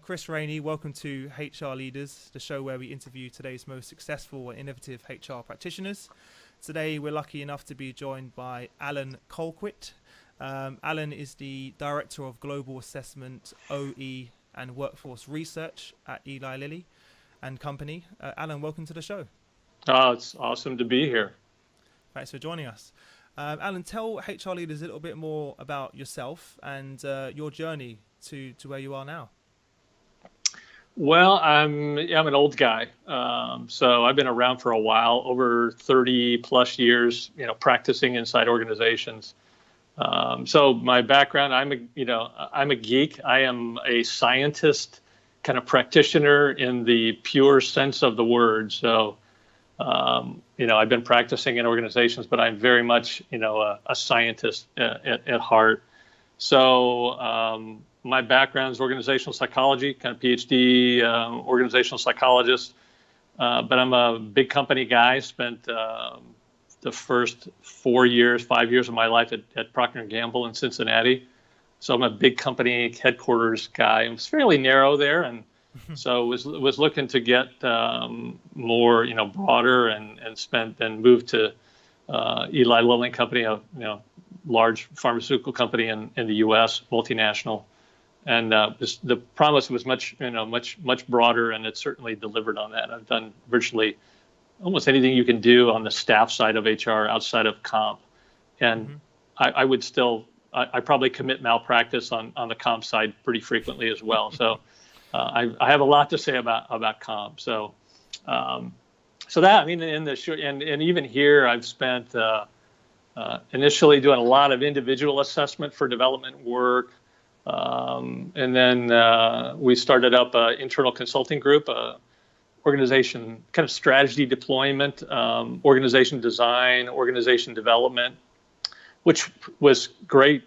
Chris Rainey. Welcome to HR Leaders, the show where we interview today's most successful and innovative HR practitioners. Today, we're lucky enough to be joined by Alan Colquitt. Alan is the Director of Global Assessment, OE and Workforce Research at Eli Lilly and Company. Alan, welcome to the show. Oh, it's awesome to be here. Thanks for joining us. Alan, tell HR leaders a little bit more about yourself and your journey to where you are now. Well, I'm an old guy, so I've been around for a while, over 30 plus years, practicing inside organizations. So my background, I'm a geek. I am a scientist, kind of practitioner in the pure sense of the word. So, I've been practicing in organizations, but I'm very much, a scientist at heart. So my background is organizational psychology, kind of PhD, organizational psychologist. But I'm a big company guy. Spent the first 5 years of my life at Procter & Gamble in Cincinnati. So I'm a big company headquarters guy. It was fairly narrow there, and so was looking to get more, broader, and moved to Eli Lilly Company, a large pharmaceutical company in the U.S., multinational. And the promise was much broader, and it certainly delivered on that. I've done virtually almost anything you can do on the staff side of HR outside of comp, and I would still I probably commit malpractice on the comp side pretty frequently as well. So I have a lot to say about comp. So that in the short, and even here I've spent initially doing a lot of individual assessment for development work. And then we started up an internal consulting group, organization kind of strategy deployment, organization design, organization development, which was great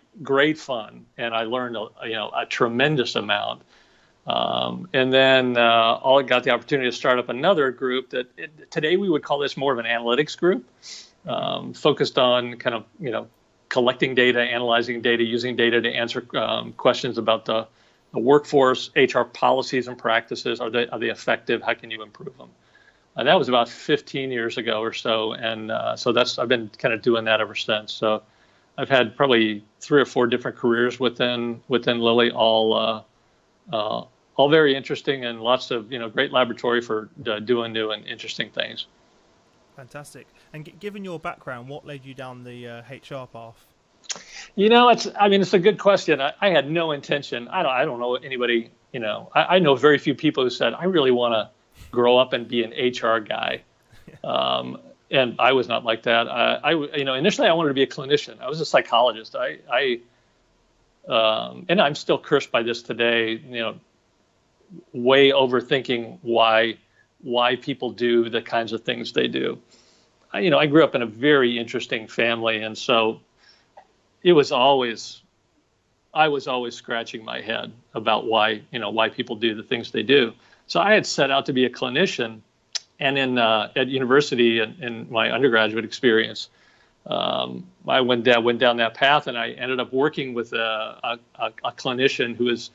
fun, and I learned a tremendous amount. And then I got the opportunity to start up another group that today we would call this more of an analytics group, focused on kind of collecting data, analyzing data, using data to answer questions about the workforce, HR policies and practices. Are they effective? How can you improve them? That was about 15 years ago or so, and so I've been kind of doing that ever since. So I've had probably 3 or 4 different careers within Lilly, all very interesting, and lots of great laboratory for doing new and interesting things. Fantastic. And given your background, what led you down the HR path? It's a good question. I had no intention. I don't know anybody, I know very few people who said, I really want to grow up and be an HR guy. And I was not like that. Initially I wanted to be a clinician. I was a psychologist. And I'm still cursed by this today, way overthinking why people do the kinds of things they do. I grew up in a very interesting family, and so I was always scratching my head about why people do the things they do. So I had set out to be a clinician, and at university and in my undergraduate experience, I went down that path, and I ended up working with a clinician who was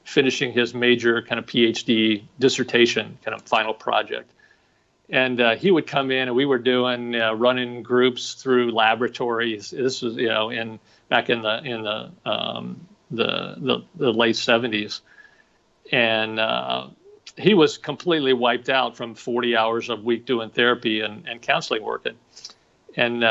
finishing his major kind of PhD dissertation kind of final project. And he would come in, and we were doing running groups through laboratories. This was back in the late 70s, and he was completely wiped out from 40 hours a week doing therapy and counseling work. And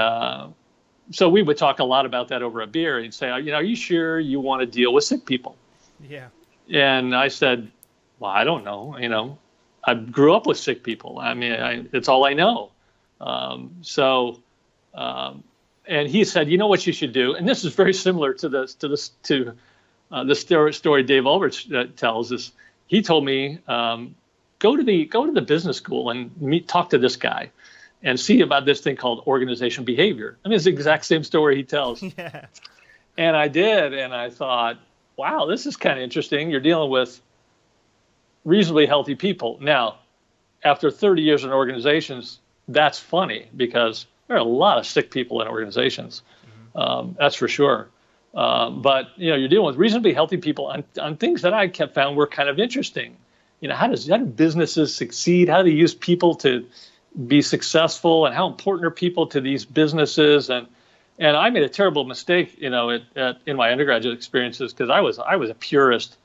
so we would talk a lot about that over a beer. He'd say, are you sure you want to deal with sick people? Yeah. And I said, well, I don't know. I grew up with sick people. It's all I know. And he said, what you should do, and this is very similar to the story Dave Ulrich tells us. He told me, go to the business school and talk to this guy, and see about this thing called organization behavior. It's the exact same story he tells. Yeah. And I did, and I thought, wow, this is kind of interesting. You're dealing with reasonably healthy people. Now, after 30 years in organizations, that's funny because there are a lot of sick people in organizations. That's for sure. But you're dealing with reasonably healthy people on things that I kept found were kind of interesting. How do businesses succeed? How do they use people to be successful, and how important are people to these businesses? And I made a terrible mistake, in my undergraduate experiences, because I was a purist.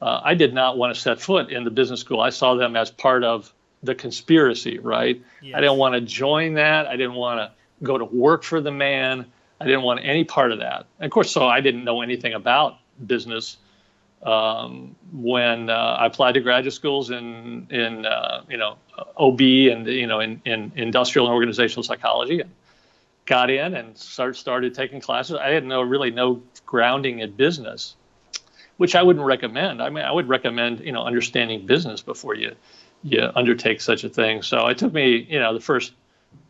I did not want to set foot in the business school. I saw them as part of the conspiracy, right? Yes. I didn't want to join that. I didn't want to go to work for the man. I didn't want any part of that. And of course, so I didn't know anything about business when I applied to graduate schools in OB and in industrial and organizational psychology, and got in and started taking classes. I had no grounding in business, which I wouldn't recommend. I mean, I would recommend understanding business before you undertake such a thing. So it took me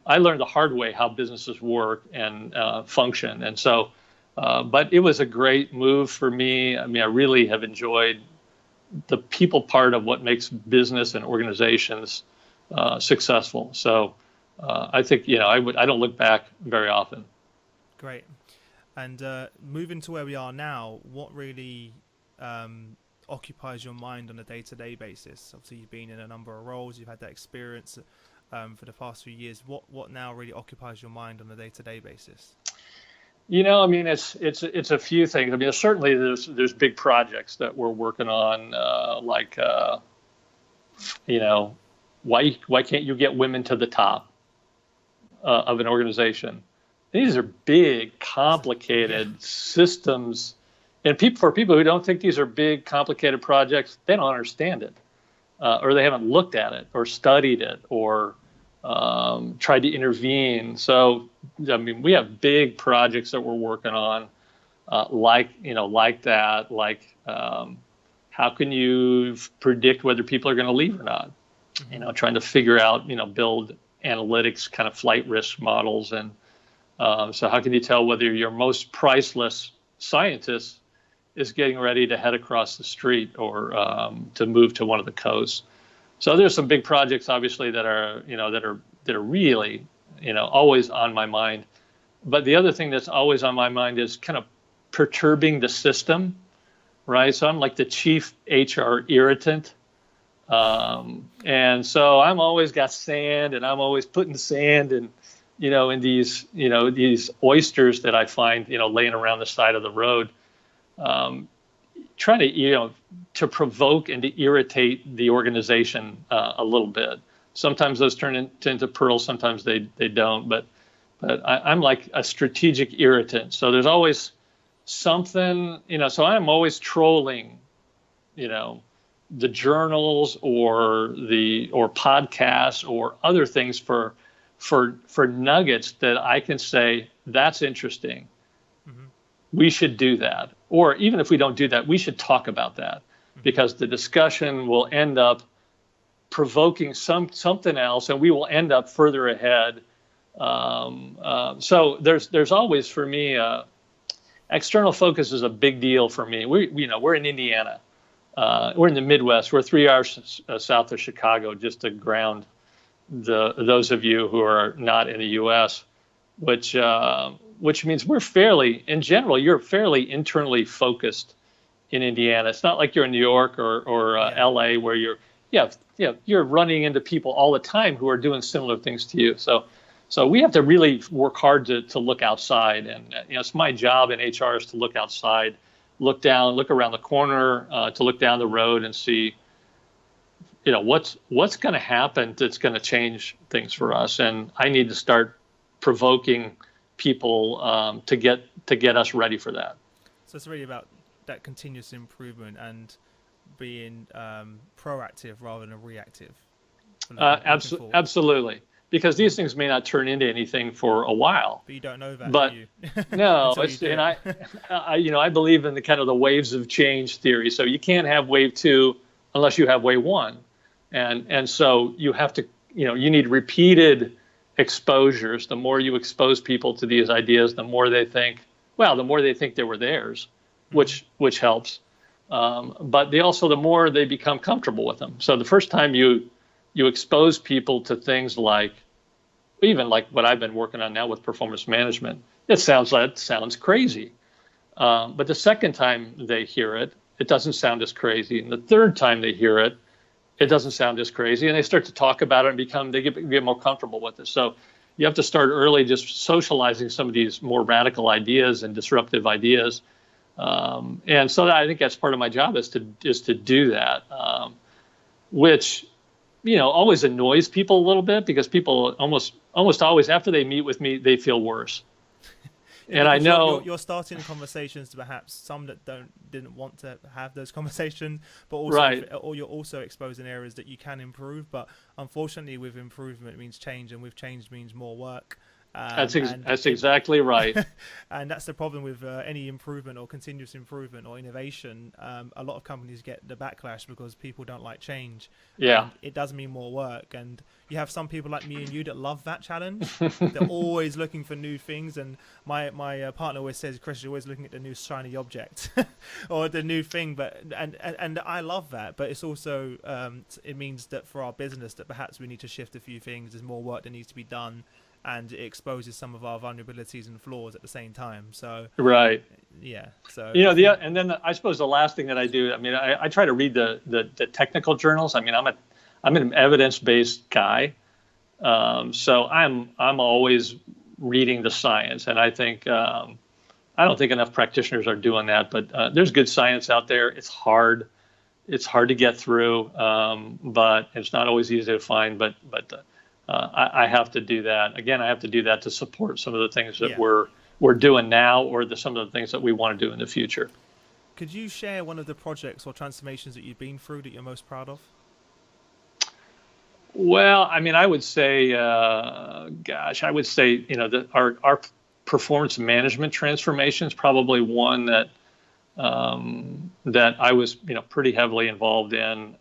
I learned the hard way how businesses work and function, and so. But it was a great move for me. I mean, I really have enjoyed the people part of what makes business and organizations successful. So I think, I don't look back very often. Great. And moving to where we are now, what really occupies your mind on a day-to-day basis? Obviously, you've been in a number of roles. You've had that experience for the past few years. What now really occupies your mind on a day-to-day basis? I mean, it's a few things. I mean, certainly there's big projects that we're working on, why can't you get women to the top of an organization? These are big, complicated systems, and for people who don't think these are big, complicated projects, they don't understand it, or they haven't looked at it, or studied it, or tried to intervene. So, I mean, we have big projects that we're working on, like that, how can you predict whether people are going to leave or not? Mm-hmm. Trying to figure out, build analytics kind of flight risk models. And so how can you tell whether your most priceless scientist is getting ready to head across the street or to move to one of the coasts? So there's some big projects, obviously, that are really, always on my mind. But the other thing that's always on my mind is kind of perturbing the system, right? So I'm like the chief HR irritant. And so I'm always got sand, and I'm always putting sand in these oysters that I find, laying around the side of the road. Trying to provoke and to irritate the organization a little bit. Sometimes those turn into pearls, sometimes they don't. But I'm like a strategic irritant. So there's always something, so I'm always trolling, the journals or podcasts or other things for nuggets that I can say, that's interesting. Mm-hmm. We should do that. Or even if we don't do that, we should talk about that, because the discussion will end up provoking something else, and we will end up further ahead. So there's always, for me, external focus is a big deal for me. We're in Indiana. We're in the Midwest. We're 3 hours south of Chicago, just to ground those of you who are not in the U.S., which means we're fairly, in general, you're fairly internally focused in Indiana. It's not like you're in New York or LA, where you're running into people all the time who are doing similar things to you. So we have to really work hard to look outside, and it's my job in HR is to look outside, look around the corner, to look down the road and see, what's going to happen that's going to change things for us, and I need to start provoking people to get us ready for that. So it's really about that continuous improvement and being proactive rather than reactive. Absolutely, because these things may not turn into anything for a while. But you don't know that, but do you? No, and I believe in the kind of the waves of change theory. So you can't have wave 2 unless you have wave 1, and so you have to, you need repeated exposures. The more you expose people to these ideas, the more they think they were theirs, which helps. But the more they become comfortable with them. So the first time you expose people to things like, even like what I've been working on now with performance management, it sounds crazy. But the second time they hear it, it doesn't sound as crazy. And the third time they hear it, it doesn't sound as crazy. And they start to talk about it and they get more comfortable with it. So you have to start early, just socializing some of these more radical ideas and disruptive ideas. And so I think that's part of my job is to do that, which, always annoys people a little bit because people almost always after they meet with me, they feel worse. And I know you're starting conversations to perhaps some that didn't want to have those conversations, but also right. Or you're also exposing areas that you can improve. But unfortunately, with improvement means change, and with change means more work. That's exactly right. And that's the problem with any improvement or continuous improvement or innovation. A lot of companies get the backlash because people don't like change. Yeah. And it does mean more work. And you have some people like me and you that love that challenge. They're always looking for new things. And my partner always says, Chris, you're always looking at the new shiny object or the new thing. And I love that. But it's also, it means that for our business that perhaps we need to shift a few things. There's more work that needs to be done. And it exposes some of our vulnerabilities and flaws at the same time. So right, yeah. So and then I suppose the last thing that I do, I try to read the technical journals. I'm an evidence-based guy, so I'm always reading the science, and I think I don't think enough practitioners are doing that. But there's good science out there. It's hard to get through, but it's not always easy to find. But I have to do that. Again, I have to do that to support some of the things that we're doing now or some of the things that we want to do in the future. Could you share one of the projects or transformations that you've been through that you're most proud of? Well, I would say, our performance management transformation is probably one that I was, pretty heavily involved in,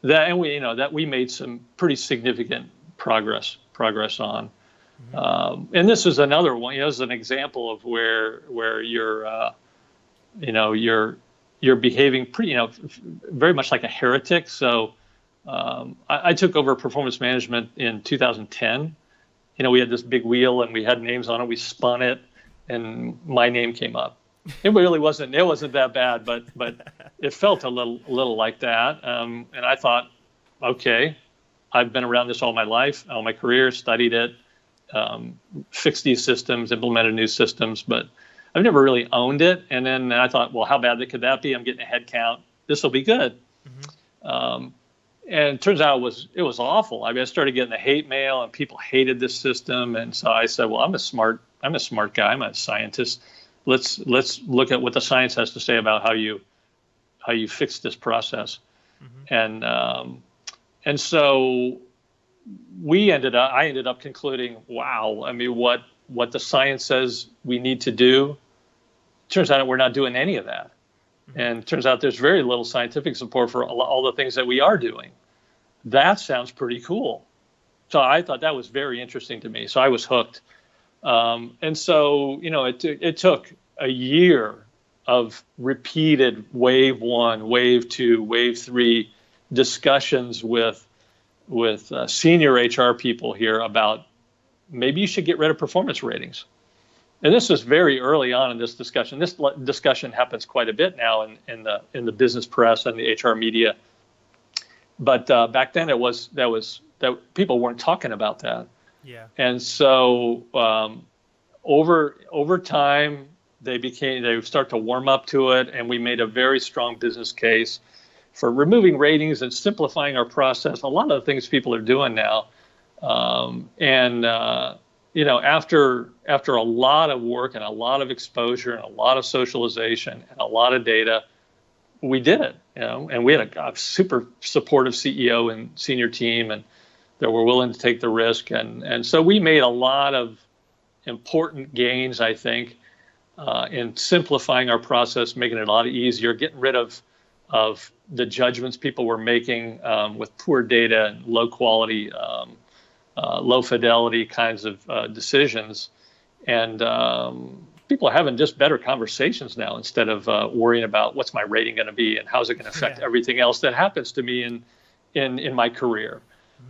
that we made some pretty significant progress on, and this is another one. This is an example of where you're behaving pretty, very much like a heretic. So I took over performance management in 2010. We had this big wheel and we had names on it. We spun it, and my name came up. It really wasn't. It wasn't that bad, but it felt a little like that. And I thought, okay, I've been around this all my life, all my career, studied it, fixed these systems, implemented new systems, but I've never really owned it. And then I thought, well, how bad could that be? I'm getting a head count. This will be good. And it turns out it was awful. I started getting the hate mail, and people hated this system. And so I said, well, I'm a smart guy. I'm a scientist. Let's look at what the science has to say about how you fix this process. And so I ended up concluding, wow, what the science says we need to do, turns out we're not doing any of that. And it turns out there's very little scientific support for all the things that we are doing. That sounds pretty cool. So I thought that was very interesting to me. So I was hooked. And so, it took a year of repeated wave 1, wave 2, wave 3 discussions with senior HR people here about maybe you should get rid of performance ratings. And this was very early on in this discussion. This discussion happens quite a bit now in the business press and the HR media. But back then that people weren't talking about that. Yeah. And so over time they start to warm up to it, and we made a very strong business case for removing ratings and simplifying our process. A lot of the things people are doing now, after a lot of work and a lot of exposure and a lot of socialization and a lot of data, we did it. And we had a super supportive CEO and senior team, and that were willing to take the risk. And so we made a lot of important gains, I think, in simplifying our process, making it a lot easier, getting rid of the judgments people were making with poor data and low quality, low fidelity kinds of decisions. And people are having just better conversations now instead of worrying about what's my rating going to be and how's it going to affect everything else that happens to me in my career.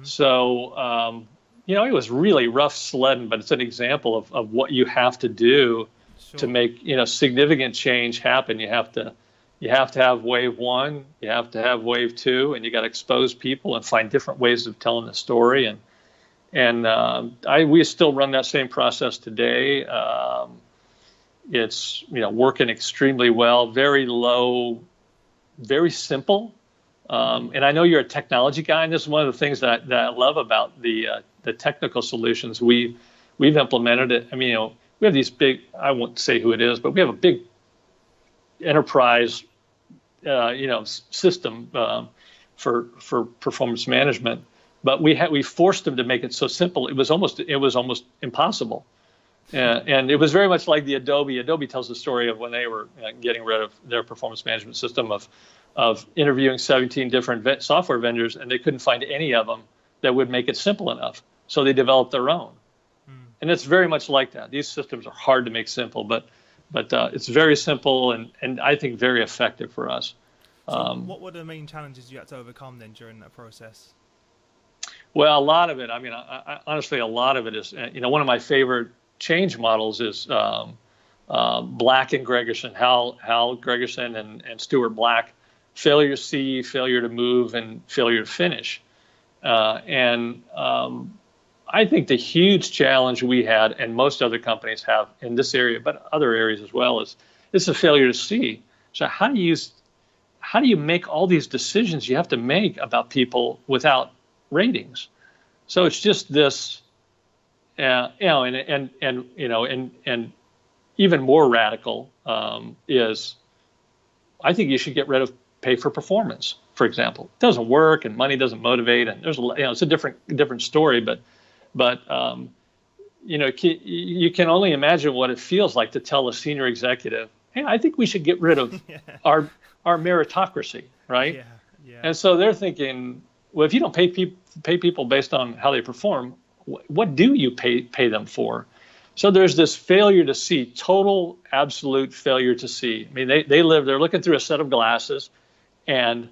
So, it was really rough sledding, but it's an example of what you have to do to make, significant change happen. You have to have wave one, you have to have wave two, and you got to expose people and find different ways of telling the story. And we still run that same process today. It's working extremely well, very low, very simple. And I know you're a technology guy, and this is one of the things that I love about the technical solutions we've implemented. It. I mean, we have these big, I won't say who it is, but we have a big enterprise, system for performance management. But we forced them to make it so simple. It was almost impossible. And it was very much like the Adobe. Adobe tells the story of when they were getting rid of their performance management system of interviewing 17 different software vendors, and they couldn't find any of them that would make it simple enough. So they developed their own. And it's very much like that. These systems are hard to make simple, but it's very simple and I think very effective for us. So what were the main challenges you had to overcome then during that process? Well, a lot of it, I mean, honestly, a lot of it is, one of my favorite change models is Black and Gregerson, Hal Gregerson and Stuart Black, failure to see, failure to move, and failure to finish. I think the huge challenge we had, and most other companies have in this area, but other areas as well, is a failure to see. So how do you make all these decisions you have to make about people without ratings? So it's just this, and even more radical is, I think you should get rid of pay for performance, for example. It doesn't work, and money doesn't motivate, and there's it's a different story, but you can only imagine what it feels like to tell a senior executive, hey, I think we should get rid of our meritocracy, right? Yeah. And so they're thinking, well, if you don't pay people based on how they perform, what do you pay them for? So there's this failure to see, total, absolute failure to see. I mean, they're looking through a set of glasses, and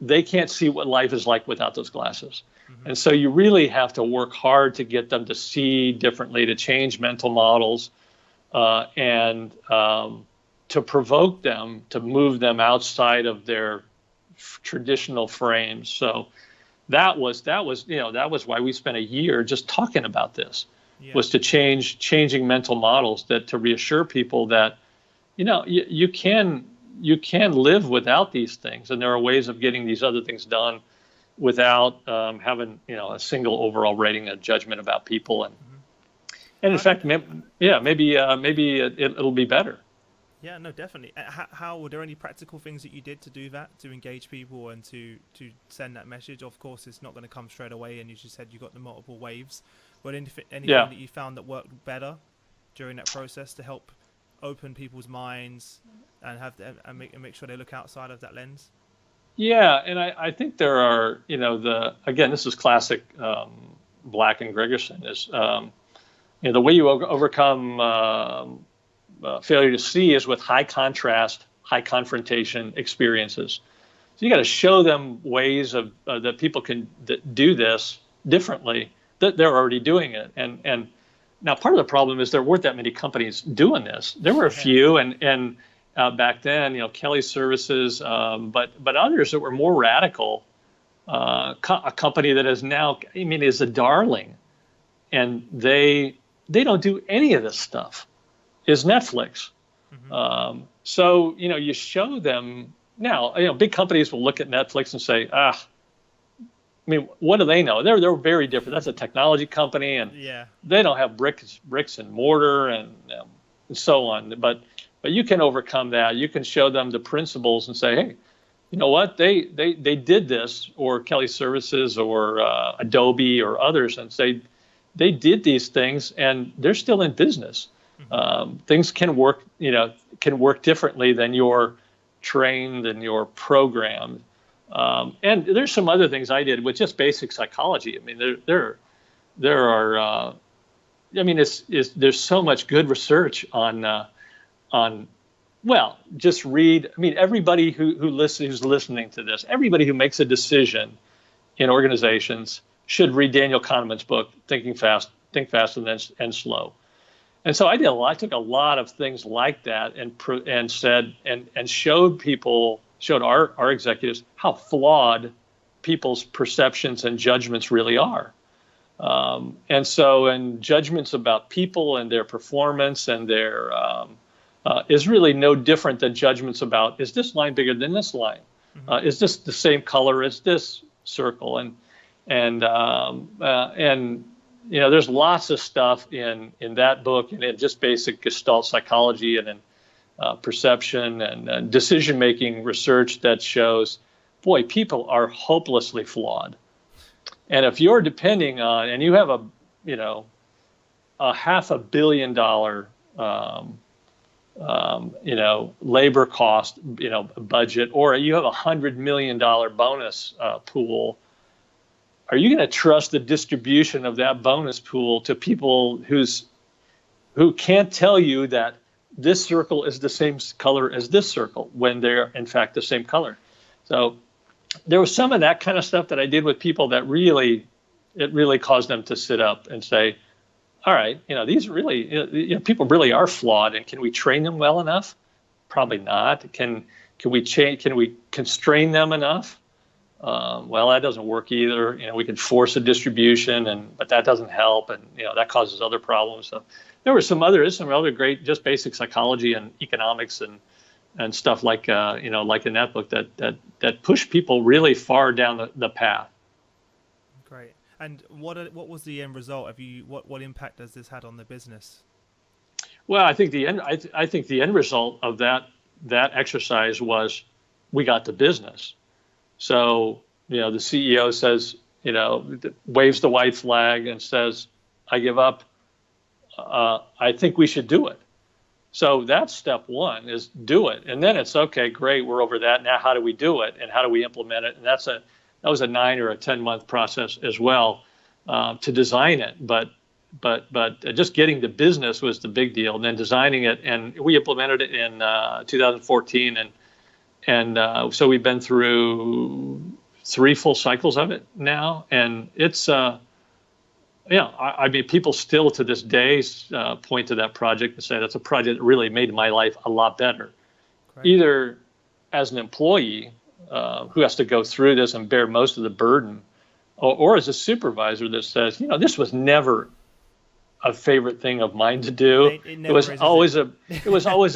they can't see what life is like without those glasses. Mm-hmm. And so you really have to work hard to get them to see differently, to change mental models, and to provoke them, to move them outside of their traditional frames. So that was why we spent a year just talking about this. Yeah. Was to changing mental models, that to reassure people that you can live without these things, and there are ways of getting these other things done without having a single overall rating, a judgment about people, and in fact, maybe it'll be better. Yeah, no, definitely. How were there any practical things that you did to do that, to engage people and to send that message? Of course, it's not going to come straight away, and you just said you got the multiple waves. But anything that you found that worked better during that process to help open people's minds and make sure they look outside of that lens? Yeah, and I think there are, this is classic Black and Gregerson, is the way you overcome failure to see is with high contrast, high confrontation experiences. So you got to show them ways of that people can do this differently, that they're already doing it. And now part of the problem is there weren't that many companies doing this. There were a few, and back then, Kelly Services, but others that were more radical. A company that is now, is a darling, and they don't do any of this stuff, is Netflix. Mm-hmm. So you show them now. Big companies will look at Netflix and say, what do they know? They're very different. That's a technology company, and they don't have bricks and mortar and so on. But you can overcome that. You can show them the principles and say, hey, you know what? They did this, or Kelly Services or Adobe or others, and say they did these things and they're still in business. Mm-hmm. Things can work differently than you're trained and you're programmed. And there's some other things I did with just basic psychology. There are, there's so much good research on, just read. Everybody who's listening to this, everybody who makes a decision in organizations should read Daniel Kahneman's book, Think Fast and Slow. And so I did a lot. I took a lot of things like that and said and showed our executives how flawed people's perceptions and judgments really are. And judgments about people and their performance and their is really no different than judgments about, is this line bigger than this line? Is this the same color as this circle? And there's lots of stuff in that book and in just basic Gestalt psychology and in perception and decision-making research that shows, boy, people are hopelessly flawed. And if you're depending on, and you have a $500 million, labor cost, budget, or you have $100 million bonus pool, are you going to trust the distribution of that bonus pool to people who can't tell you that this circle is the same color as this circle when they're in fact the same color? So there was some of that kind of stuff that I did with people that really caused them to sit up and say, all right, these really, people really are flawed, and can we train them well enough? Probably not. Can we constrain them enough? Well, that doesn't work either. We can force a distribution, but that doesn't help, and that causes other problems. So there were some other great, just basic psychology and economics and stuff like like in that book that push people really far down the path. Great. And what was the end result? What impact has this had on the business? Well, I think the end result of that exercise was we got the business. So the CEO says, waves the white flag and says, I give up. I think we should do it. So that's step one, is do it. And then it's, okay, great, we're over that. Now how do we do it, and how do we implement it? And that was a 9 or a 10-month process as well to design it. But just getting the business was the big deal, and then designing it. And we implemented it in 2014. And so we've been through 3 full cycles of it now. And it's, people still to this day point to that project and say that's a project that really made my life a lot better. Great. Either as an employee who has to go through this and bear most of the burden, or as a supervisor that says, this was never a favorite thing of mine to do. It was always a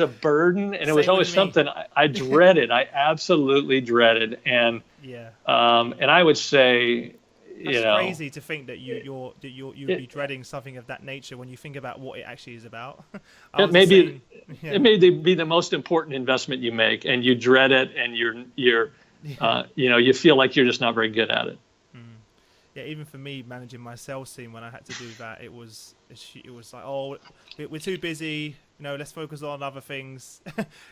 burden, and it was always something I dreaded. I absolutely dreaded, and I would say, that's crazy to think that you'd be dreading something of that nature when you think about what it actually is about. It may be the most important investment you make, and you dread it, and you feel like you're just not very good at it. Yeah, even for me, managing my sales team, when I had to do that, it was like, oh, we're too busy. Let's focus on other things.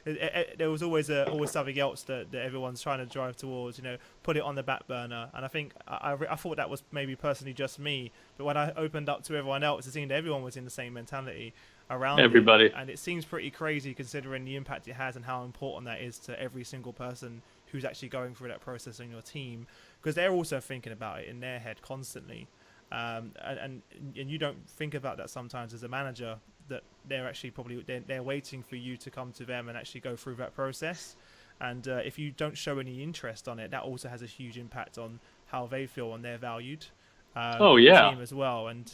There was always something else that everyone's trying to drive towards. Put it on the back burner. And I think I thought that was maybe personally just me. But when I opened up to everyone else, it seemed that everyone was in the same mentality around everybody. And it seems pretty crazy considering the impact it has and how important that is to every single person who's actually going through that process in your team, because they're also thinking about it in their head constantly. And you don't think about that sometimes as a manager, that they're actually they're waiting for you to come to them and actually go through that process. And if you don't show any interest on it, that also has a huge impact on how they feel and they're valued. Team as well. And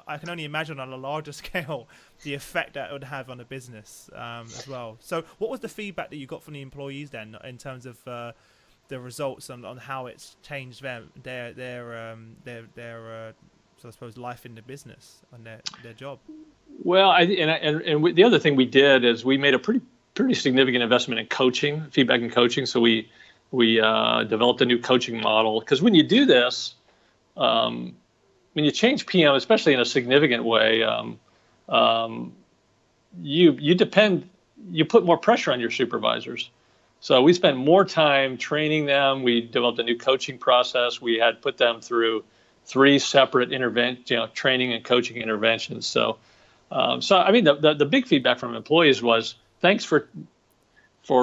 I can only imagine on a larger scale the effect that it would have on a business as well. So what was the feedback that you got from the employees then in terms of the results on how it's changed their so I suppose life in the business and their job? Well, the other thing we did is we made a pretty significant investment in coaching, feedback and coaching. So we developed a new coaching model, because when you do this, when you change PM, especially in a significant way, you put more pressure on your supervisors. So we spent more time training them. We developed a new coaching process. We had put them through 3 separate training and coaching interventions. So I mean, the big feedback from employees was, thanks for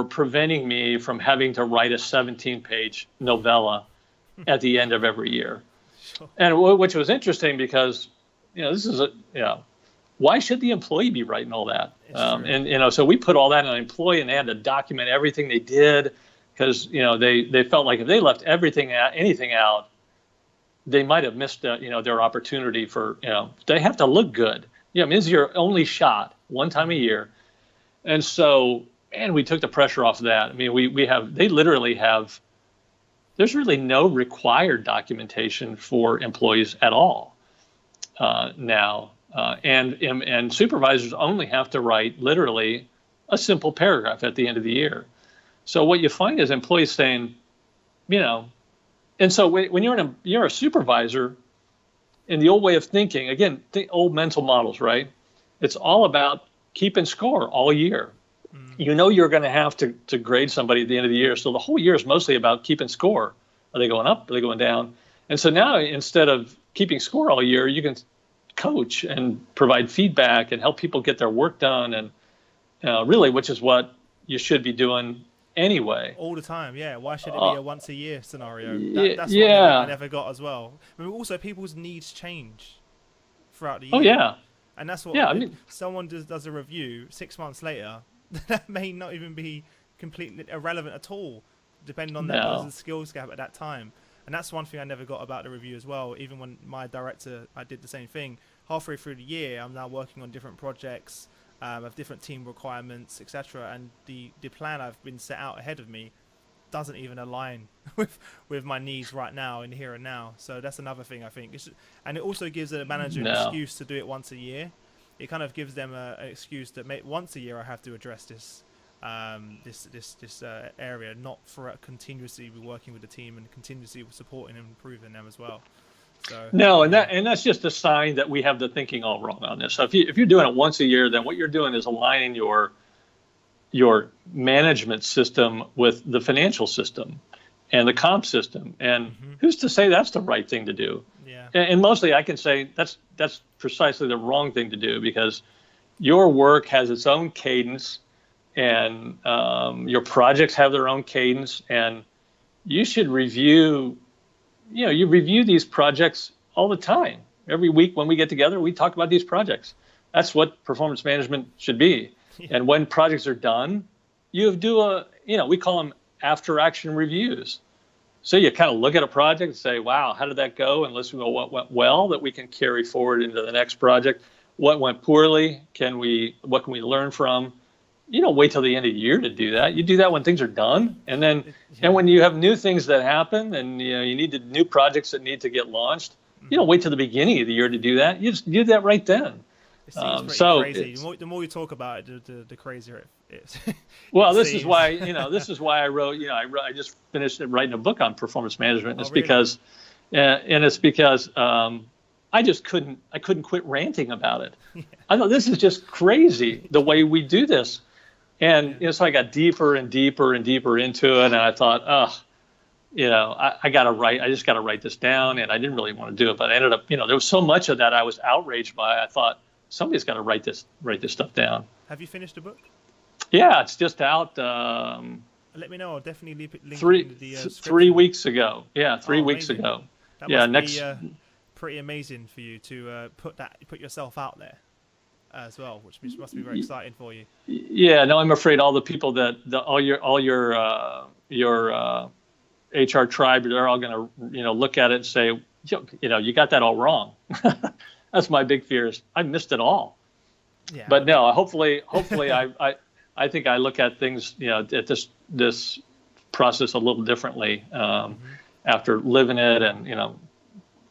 preventing me from having to write a 17-page novella at the end of every year. Sure. And which was interesting because, this is why should the employee be writing all that? And so we put all that on an employee, and they had to document everything they did, because they felt like if they left anything out, they might have missed their opportunity for they have to look good. This is your only shot one time a year, and so we took the pressure off of that. I mean, they literally have. There's really no required documentation for employees at all now. And supervisors only have to write literally a simple paragraph at the end of the year. So what you find is employees saying, and so when you're a supervisor, in the old way of thinking, again, the old mental models, right? It's all about keeping score all year. You're going to have to grade somebody at the end of the year. So the whole year is mostly about keeping score. Are they going up? Are they going down? And so now, instead of keeping score all year, you can coach and provide feedback and help people get their work done, and really, which is what you should be doing anyway. All the time, yeah. Why should it be a once a year scenario? That's what I never got as well. I mean, also, people's needs change throughout the year. Oh yeah. And that's what. Yeah, someone does a review 6 months later, that may not even be completely irrelevant at all, depending on that person's skills gap at that time. And that's one thing I never got about the review as well. Even when my director, I did the same thing. Halfway through the year, I'm now working on different projects, of different team requirements, etc. And the plan I've been set out ahead of me doesn't even align with my needs right now in the here and now. So that's another thing I think. And it also gives a manager an excuse to do it once a year. It kind of gives them an excuse that once a year I have to address this area, not for continuously be working with the team and continuously supporting and improving them as well. So no, and that's just a sign that we have the thinking all wrong on this. So if you're doing it once a year, then what you're doing is aligning your management system with the financial system and the comp system. And who's to say that's the right thing to do? Yeah. And mostly I can say that's precisely the wrong thing to do, because your work has its own cadence, and your projects have their own cadence, and you should review these projects all the time. Every week when we get together, we talk about these projects. That's what performance management should be. Yeah. And when projects are done, you do we call them after action reviews. So you kind of look at a project and say, wow, how did that go? And listen to what went well that we can carry forward into the next project. What went poorly? What can we learn from? You don't wait till the end of the year to do that. You do that when things are done, and then and when you have new things that happen, and you need new projects that need to get launched. You don't wait till the beginning of the year to do that. You just do that right then. It seems pretty crazy. The more you talk about it, the crazier it is. Well, this is why I wrote. I just finished writing a book on performance management. It's because I just couldn't quit ranting about it. Yeah. I thought this is just crazy the way we do this. And so I got deeper and deeper and deeper into it, and I thought, I just got to write this down, and I didn't really want to do it, but I ended up, there was so much of that I was outraged by. I thought somebody's got to write this stuff down. Have you finished the book? Yeah, it's just out. Let me know. I'll definitely link 3 weeks ago. Yeah, 3 weeks ago. That must be pretty amazing for you to put yourself out there as well, which must be very exciting for you. Yeah, no, I'm afraid all the people all your HR tribe, they're all going to look at it and say, you got that all wrong. That's my big fear, is I missed it all. Yeah. But no, hopefully I think I look at things at this process a little differently after living it, and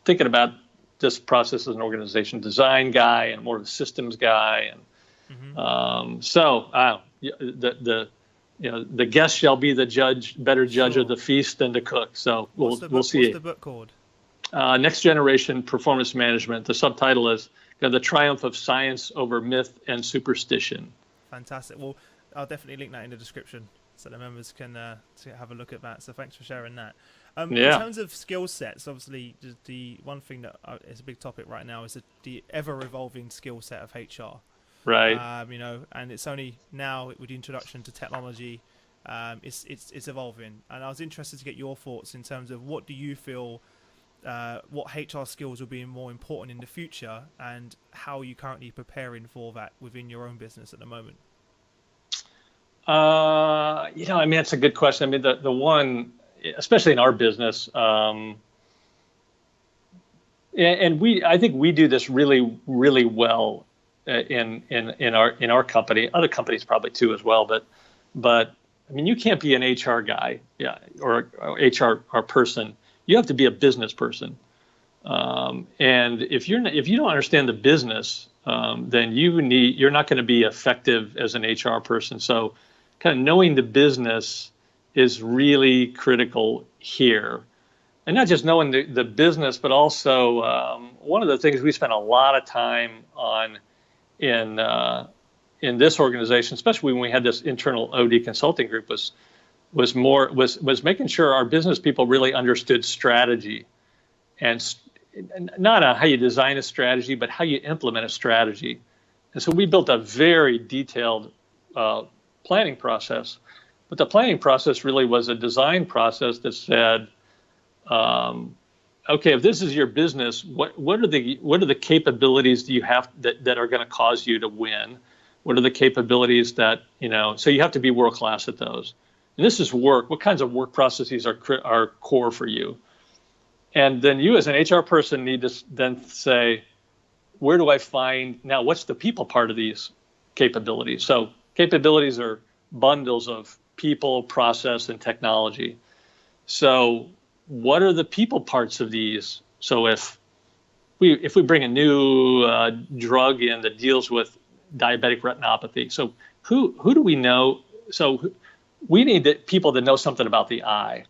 thinking about this process as an organization design guy and more of a systems guy, and the guest shall be the better judge of the feast than the cook. So we'll see. What's the book called? Next Generation Performance Management. The subtitle is The Triumph of Science Over Myth and Superstition. Fantastic. Well, I'll definitely link that in the description so the members can have a look at that. So thanks for sharing that. In terms of skill sets, obviously the one thing that is a big topic right now is the ever-evolving skill set of HR. Right. And it's only now with the introduction to technology, it's evolving. And I was interested to get your thoughts in terms of what do you feel what HR skills will be more important in the future, and how are you currently preparing for that within your own business at the moment? I mean, that's a good question. I mean, the one, especially in our business, I think we do this really, really well in our company. Other companies probably too as well. But I mean, you can't be an HR guy, or HR person. You have to be a business person. And if you don't understand the business, then you're not going to be effective as an HR person. So, kind of knowing the business is really critical here. And not just knowing the business, but also one of the things we spent a lot of time on in this organization, especially when we had this internal OD consulting group, was making sure our business people really understood strategy, and not how you design a strategy, but how you implement a strategy. And so we built a very detailed planning process. But the planning process really was a design process that said, okay, if this is your business, what are the capabilities do you have that are going to cause you to win? What are the capabilities that, so you have to be world class at those. And this is work. What kinds of work processes are core for you? And then you as an HR person need to then say, where do I find, now what's the people part of these capabilities? So capabilities are bundles of people, process, and technology. So what are the people parts of these? So if we bring a new drug in that deals with diabetic retinopathy, so who do we know? So we need people to know something about the eye,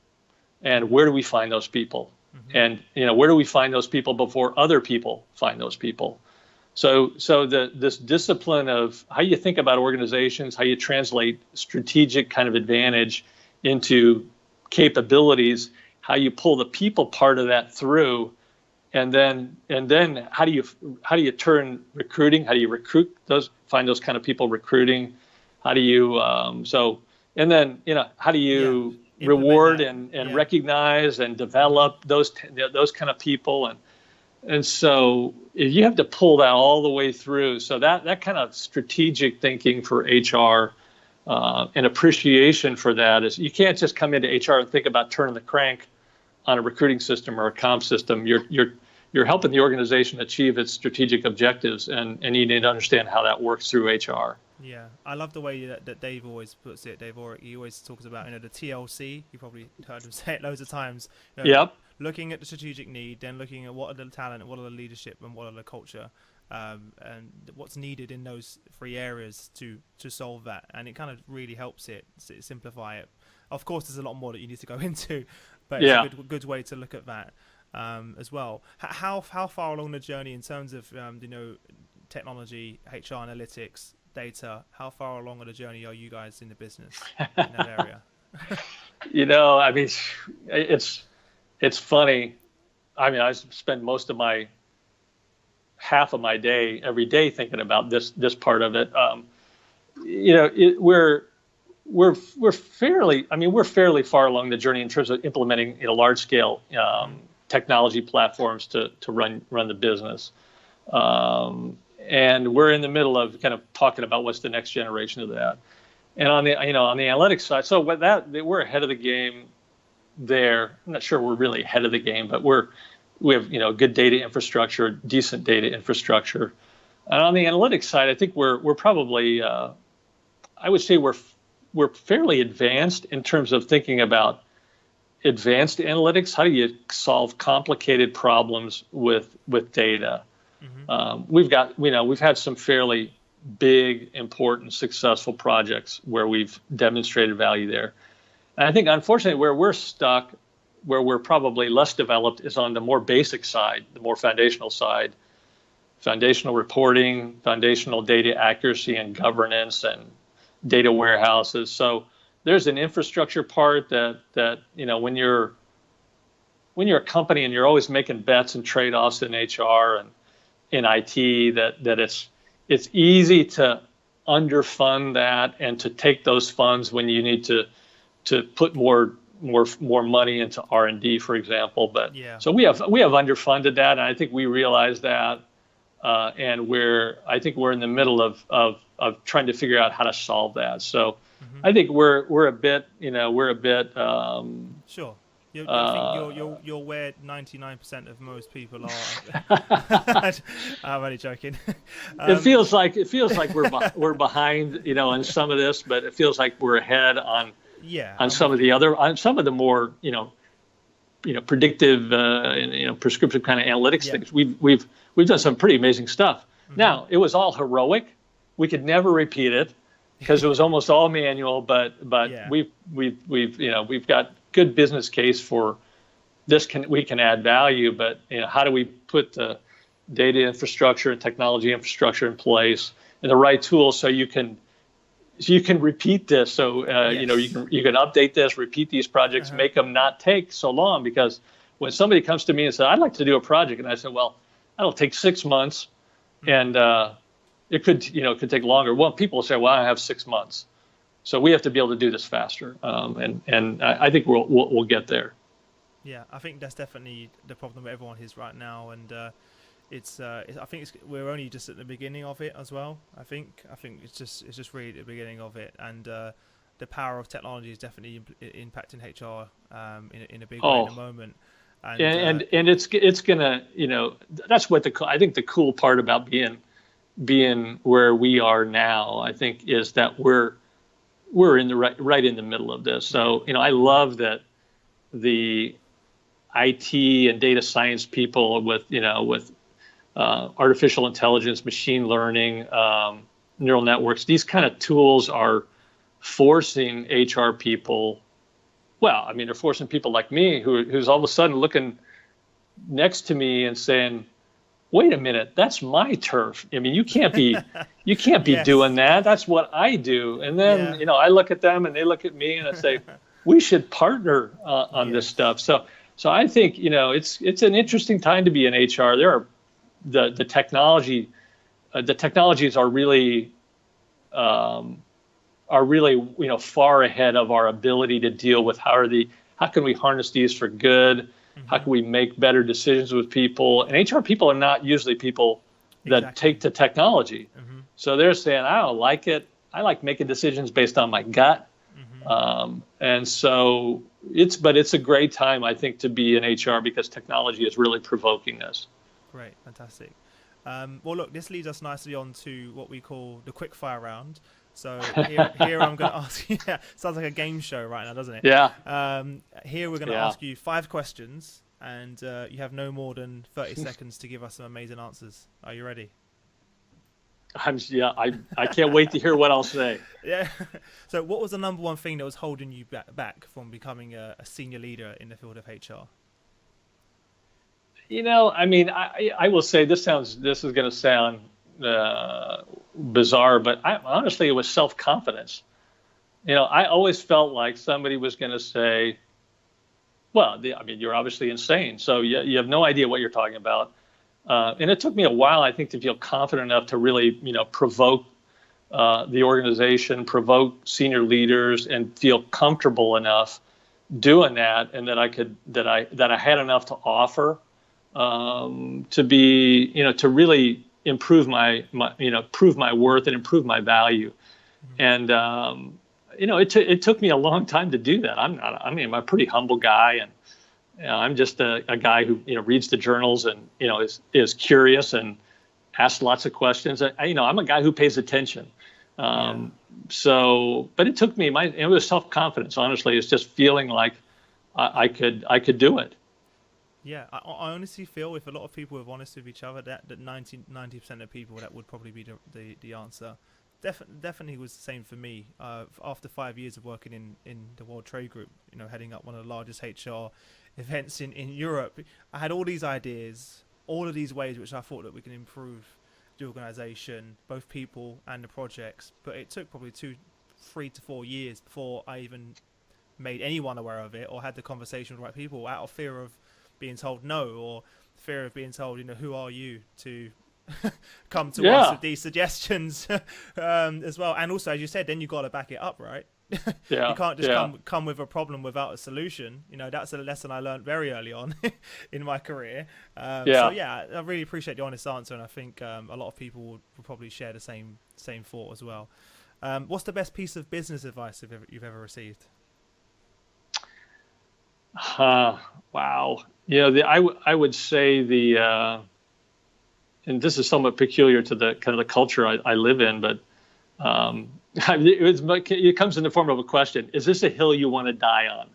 and where do we find those people? Mm-hmm. And where do we find those people before other people find those people? So this discipline of how you think about organizations, how you translate strategic kind of advantage into capabilities, how you pull the people part of that through, and then how do you turn recruiting? How do you find those kind of people recruiting? How do you and then how do you reward and recognize and develop those kind of people, and so you have to pull that all the way through. So that kind of strategic thinking for HR and appreciation for that is, you can't just come into HR and think about turning the crank on a recruiting system or a comp system. You're helping the organization achieve its strategic objectives, and you need to understand how that works through HR. Yeah, I love the way that Dave always puts it. Dave Orrick, he always talks about the TLC. You probably heard him say it loads of times. Yep. Looking at the strategic need, then looking at what are the talent, what are the leadership, and what are the culture, and what's needed in those three areas to solve that. And it kind of really helps it simplify it. Of course, there's a lot more that you need to go into, but it's a good way to look at that as well. How far along the journey in terms of technology, HR analytics, data? How far along on the journey are you guys in the business in that area? I mean, it's funny. I mean, I spend half of my day every day thinking about this part of it. We're fairly far along the journey in terms of implementing large scale technology platforms to run the business. And we're in the middle of kind of talking about what's the next generation of that. And on the analytics side, so with that, we're ahead of the game there. I'm not sure we're really ahead of the game, but we have good data infrastructure, decent data infrastructure. And on the analytics side, I think we're probably I would say we're fairly advanced in terms of thinking about advanced analytics. How do you solve complicated problems with data? Mm-hmm. We've had some fairly big, important, successful projects where we've demonstrated value there. And I think, unfortunately, where we're stuck, where we're probably less developed, is on the more basic side, the more foundational side, foundational reporting, foundational data accuracy and governance, and data warehouses. So there's an infrastructure part that when you're a company and you're always making bets and trade-offs in HR and in IT, that it's easy to underfund that and to take those funds when you need to put more more money into R&D, for example. But Yeah. so we have underfunded that, and I think we realize that, and I think we're in the middle of trying to figure out how to solve that. So I think we're a bit, Sure. I think you're where 99% of most people are. I'm only joking. It feels like we're behind, on some of this, but it feels like we're ahead on some of the more, predictive, prescriptive kind of analytics things. We've done some pretty amazing stuff. Now, it was all heroic. We could never repeat it because it was almost all manual, but we've got good business case for this. We can add value, but how do we put the data infrastructure and technology infrastructure in place and the right tools so you can repeat this, so you can update this, repeat these projects, make them not take so long. Because when somebody comes to me and says, I'd like to do a project, and I said, well, that'll take 6 months, and it could take longer. Well, people say, well, I have 6 months, so we have to be able to do this faster, and I think we'll get there. Yeah, I think that's definitely the problem that everyone is right now, and we're only just at the beginning of it as well. I think it's just really the beginning of it, and the power of technology is definitely impacting HR in a big way at the moment. And it's gonna, that's what I think the cool part about being where we are now, I think, is that we're in the right in the middle of this. So I love that the IT and data science people with artificial intelligence, machine learning, neural networks, these kind of tools are forcing HR people. Well, I mean, they're forcing people like me who's all of a sudden looking next to me and saying, wait a minute, that's my turf. I mean, you can't be doing that. That's what I do. And then, I look at them and they look at me and I say, we should partner on this stuff. So I think, it's an interesting time to be in HR. There are the technologies are really far ahead of our ability to deal with how can we harness these for good? How can we make better decisions with people? And HR people are not usually people that take to technology. So they're saying, I don't like it. I like making decisions based on my gut. And so it's a great time, I think, to be in HR because technology is really provoking us. Great, fantastic. Well, look, this leads us nicely on to what we call the quick fire round. So here I'm going to ask you, sounds like a game show right now, doesn't it? Yeah. Here we're going to ask you 5 questions, and you have no more than 30 seconds to give us some amazing answers. Are you ready? I can't wait to hear what I'll say. Yeah. So what was the number one thing that was holding you back from becoming a senior leader in the field of HR? I mean, I will say this is going to sound bizarre, but honestly, it was self-confidence. I always felt like somebody was going to say, well, you're obviously insane, so you have no idea what you're talking about. And it took me a while, I think, to feel confident enough to really, provoke the organization, provoke senior leaders, and feel comfortable enough doing that, and that I had enough to offer to be, to really improve prove my worth and improve my value. And it took me a long time to do that. I'm a pretty humble guy, and I'm just a guy who reads the journals and is curious and asks lots of questions. I'm a guy who pays attention. So, but it took me it was self-confidence. Honestly, it's just feeling like I could do it. Yeah, I honestly feel if a lot of people were honest with each other, that 90% of people, that would probably be the answer. Definitely was the same for me. After 5 years of working in the World Trade Group, heading up one of the largest HR events in Europe, I had all these ideas, all of these ways which I thought that we can improve the organization, both people and the projects. But it took probably 3 to 4 years before I even made anyone aware of it or had the conversation with the right people, out of fear of being told no, or fear of being told, who are you to come to us with these suggestions as well. And also, as you said, then you got to back it up, right? Yeah. You can't just Yeah. come with a problem without a solution. That's a lesson I learned very early on in my career. So Yeah. yeah, I really appreciate the honest answer, and I think a lot of people will probably share the same thought as well. What's the best piece of business advice you've ever received? Wow. I would say and this is somewhat peculiar to the kind of the culture I live in, but it comes in the form of a question: is this a hill you want to die on?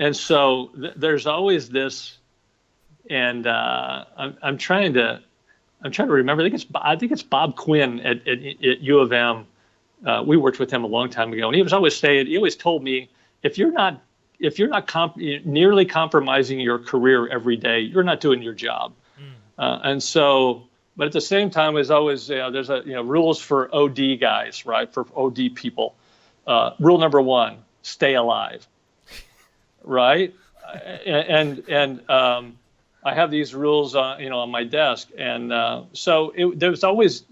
And so there's always this, and I'm trying to remember. I think it's Bob Quinn at U of M. We worked with him a long time ago, and he always told me, if you're not nearly compromising your career every day, you're not doing your job. And so, but at the same time, there's always there's rules for OD guys, right? For OD people, rule number one: stay alive, right? And I have these rules on my desk, and so there's always,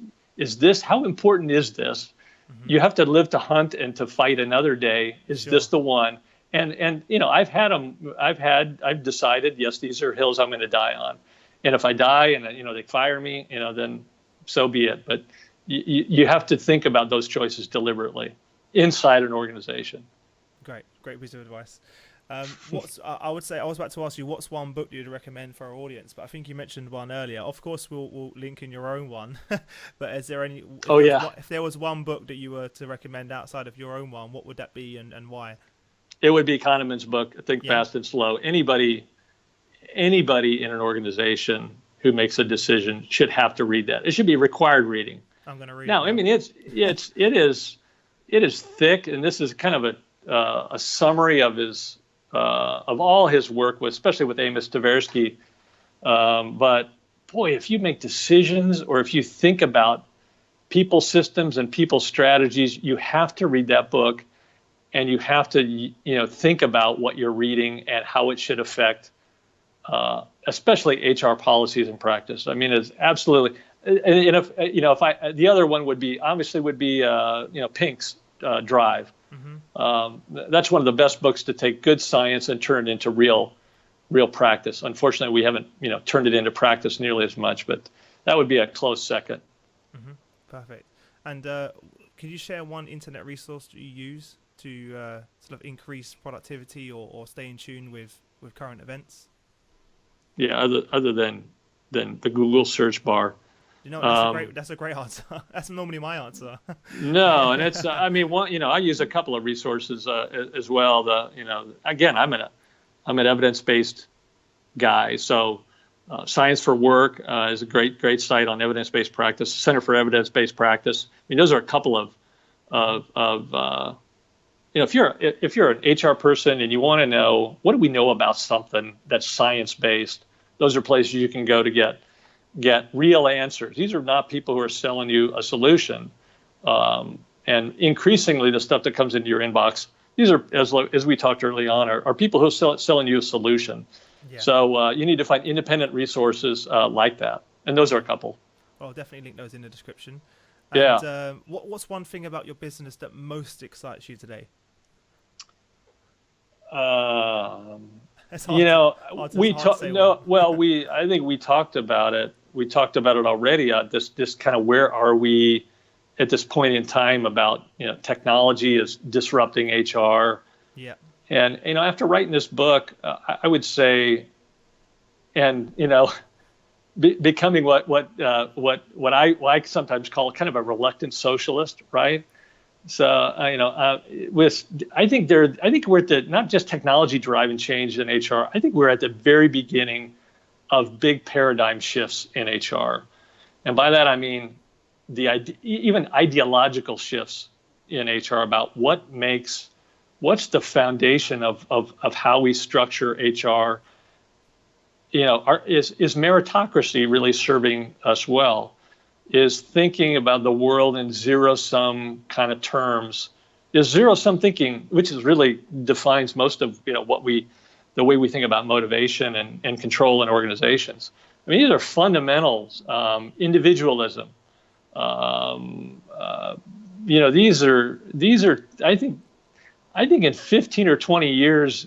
how important is this? Mm-hmm. You have to live to hunt and to fight another day. Is this the one? And I've decided, yes, these are hills I'm going to die on. And if I die and they fire me, then so be it. But you have to think about those choices deliberately inside an organization. Great piece of advice. I would say, I was about to ask you, what's one book you'd recommend for our audience? But I think you mentioned one earlier. Of course, we'll link in your own one. But is there any? If there was one book that you were to recommend outside of your own one, what would that be, and why? It would be Kahneman's book, Think Fast and Slow. Anybody in an organization who makes a decision should have to read that. It should be required reading. I'm going to read. Now, it. I mean, it is thick, and this is kind of a summary of all his work, especially with Amos Tversky. But boy, if you make decisions, or if you think about people systems and people strategies, you have to read that book. And you have to, think about what you're reading and how it should affect, especially HR policies and practice. I mean, it's absolutely. And if the other one would be Pink's Drive. Mm-hmm. That's one of the best books to take good science and turn it into real practice. Unfortunately, we haven't, turned it into practice nearly as much, but that would be a close second. Mm-hmm. Perfect. And can you share one internet resource that you use to sort of increase productivity or stay in tune with current events? Yeah, other than the Google search bar. That's a great answer. That's normally my answer. No, and it's I use a couple of resources as well. Again, I'm an evidence-based guy, so Science for Work is a great site on evidence-based practice. Center for Evidence-Based Practice. I mean, those are a couple of if you're an HR person and you want to know, what do we know about something that's science-based, those are places you can go to get real answers. These are not people who are selling you a solution. And increasingly, the stuff that comes into your inbox, these are, as we talked early on, are people who are selling you a solution. Yeah. So you need to find independent resources like that. And those are a couple. Well, I'll definitely link those in the description. And, yeah. What's one thing about your business that most excites you today? I think we talked about it. We talked about it already. This kind of, where are we at this point in time about, technology is disrupting HR. Yeah. And, after writing this book, I would say, and, becoming what I sometimes call kind of a reluctant socialist, right? So, I think we're at the, not just technology driving change in HR. I think we're at the very beginning of big paradigm shifts in HR. And by that, I mean even ideological shifts in HR about what's the foundation of how we structure HR. Is meritocracy really serving us well? Is thinking about the world in zero-sum kind of terms? Is zero-sum thinking, which is really defines most of the way we think about motivation and control in organizations. I mean, these are fundamentals. Individualism, these are I think in 15 or 20 years,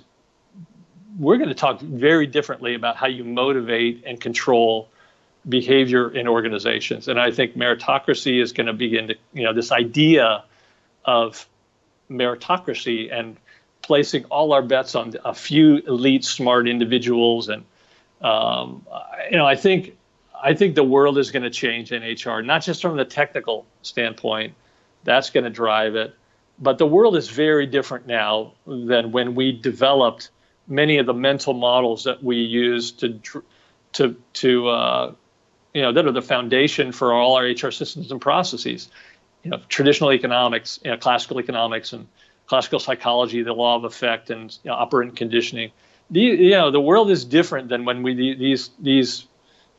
we're going to talk very differently about how you motivate and control behavior in organizations. And I think meritocracy is going to begin to, this idea of meritocracy and placing all our bets on a few elite, smart individuals. And, I think the world is going to change in HR, not just from the technical standpoint. That's going to drive it. But the world is very different now than when we developed many of the mental models that we use that are the foundation for all our HR systems and processes. Traditional economics, classical economics and classical psychology, the law of effect, and operant conditioning. The world is different than when these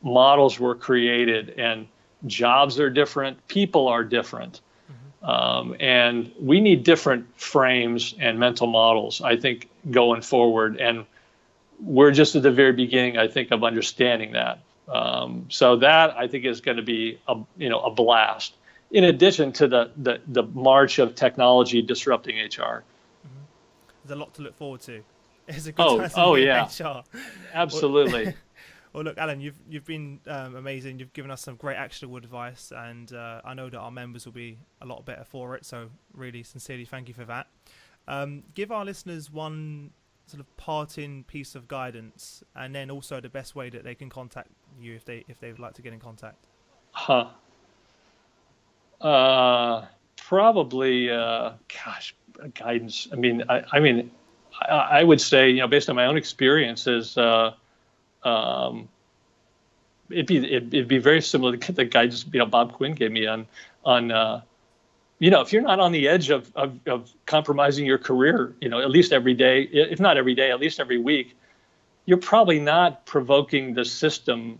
models were created, and jobs are different, people are different. And we need different frames and mental models, I think, going forward. And we're just at the very beginning, I think, of understanding that. So that, I think, is going to be a blast. In addition to the march of technology disrupting HR. There's a lot to look forward to. It's a good time to be in HR. Absolutely. Well, look, Alan, you've been amazing. You've given us some great actionable advice, and I know that our members will be a lot better for it. So really, sincerely, thank you for that. Give our listeners one sort of parting piece of guidance, and then also the best way that they can contact you if they would like to get in contact. Probably, guidance. I would say, based on my own experiences, it'd be very similar to the guidance Bob Quinn gave me on if you're not on the edge of compromising your career, at least every day, if not every day, at least every week, you're probably not provoking the system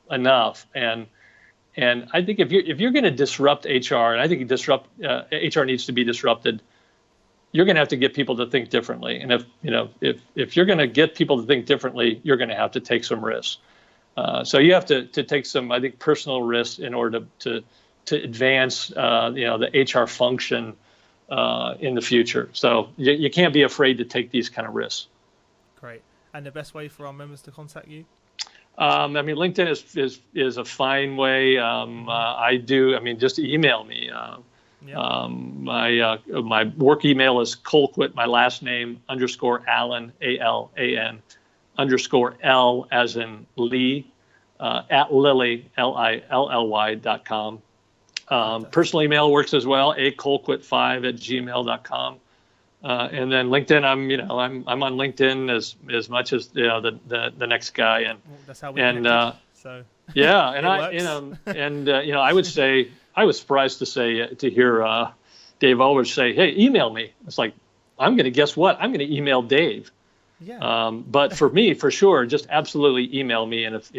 enough. And I think if you're going to disrupt HR, and I think HR needs to be disrupted, you're going to have to get people to think differently. And if you're going to get people to think differently, you're going to have to take some risks. So you have to take some, I think, personal risks in order to advance the HR function in the future. So you can't be afraid to take these kind of risks. Great. And the best way for our members to contact you? LinkedIn is a fine way. Just email me. My work email is Colquitt, my last name, _Alan, ALAN, _L as in Lee, at Lilly, LILLY.com. Personal email works as well, acolquitt5@gmail.com. And then LinkedIn, I'm on LinkedIn as much as the next guy, and that's how we so yeah, and I would say I was surprised to hear Dave Aldrich say, "Hey, email me." It's like, I'm going to guess what? I'm going to email Dave. Yeah. But for me, for sure, just absolutely email me. And if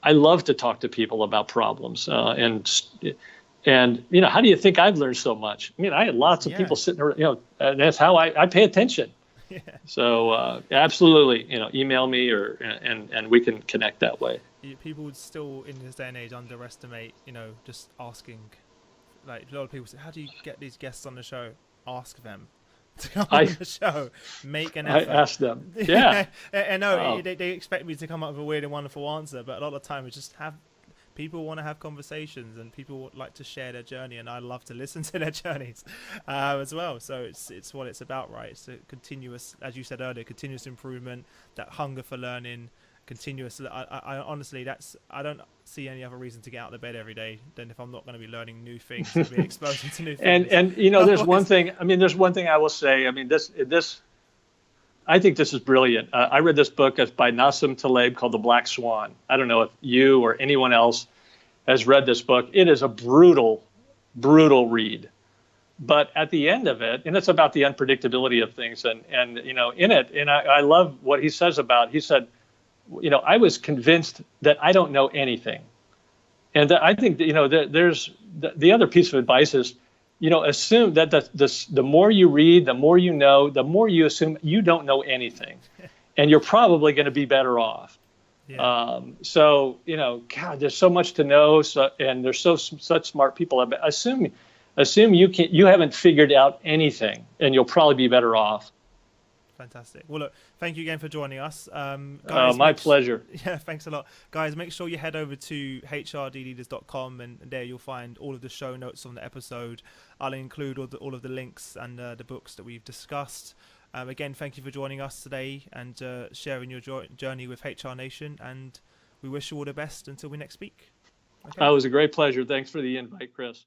I love to talk to people about problems, and how do you think I've learned so much? I had lots of people sitting around, and that's how I pay attention. Yeah. So absolutely, email me and we can connect that way. People would still, in this day and age, underestimate, just asking. Like, a lot of people say, how do you get these guests on the show? Ask them to come on the show. Make an effort. I ask them. Yeah. I know they expect me to come up with a weird and wonderful answer, but a lot of the time it's just people want to have conversations, and people would like to share their journey, and I love to listen to their journeys as well. So it's what it's about, right? It's a continuous, as you said earlier, continuous improvement, that hunger for learning, continuous. I honestly, I don't see any other reason to get out of bed every day than if I'm not going to be learning new things, to be exposed to new things. And there's one thing. There's one thing I will say. This. I think this is brilliant. I read this book by Nassim Taleb called The Black Swan. I don't know if you or anyone else has read this book. It is a brutal, brutal read. But at the end of it, and it's about the unpredictability of things, and in it, and I love what he says about. He said, I was convinced that I don't know anything, and I think there's the other piece of advice is, assume that the more you read, the more you know, the more you assume you don't know anything, and you're probably going to be better off. Yeah. So, God, there's so much to know. So, and there's such smart people. I assume you haven't figured out anything, and you'll probably be better off. Fantastic. Well, look, thank you again for joining us. Guys, my pleasure. Yeah, thanks a lot. Guys, make sure you head over to hrdleaders.com, and there you'll find all of the show notes on the episode. I'll include all of the links and the books that we've discussed. Again, thank you for joining us today and sharing your journey with HR Nation, and we wish you all the best until we next speak. Okay. It was a great pleasure. Thanks for the invite, Chris.